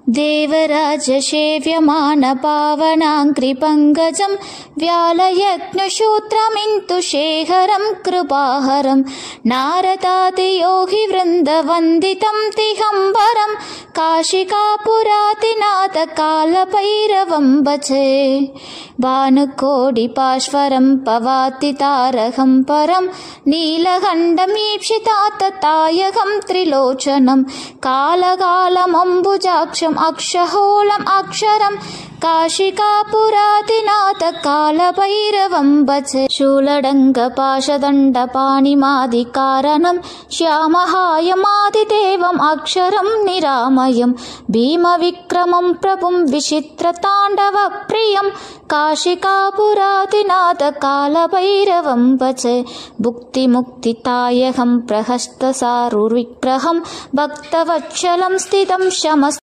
देवराजसेव्यमानपावनाङ्घ्रिपङ्कजं व्यालयत्नुशूत्रमिन्दुशेखरं कृपाहरं नारदादियोगिवृन्दवन्दितं दिगम्बरं काशिकापुरातिनाथकालभैरवं भजे। भानुकोटिपाश्वरं पवातितारकं परं नीलकण्ठमीप्सिताततायकं त्रिलोचनं कालकालमम्बुजाक्षम् अक्षहोलम् अक्षरं काशिकापुरातिनाथकालभैरवं भजे। शूलडङ्गपाशदण्डपाणिमादिकारणं श्यामहायमादिदेवम् अक्षरं निरामयं भीमविक्रमं प्रभुं विचित्रताण्डवप्रियं काशिकापुरातिनाथकालभैरवं भजे। भुक्तिमुक्तिदायकं प्रहस्तसारुर्विग्रहं भक्तवत्सलं स्थितं शमस्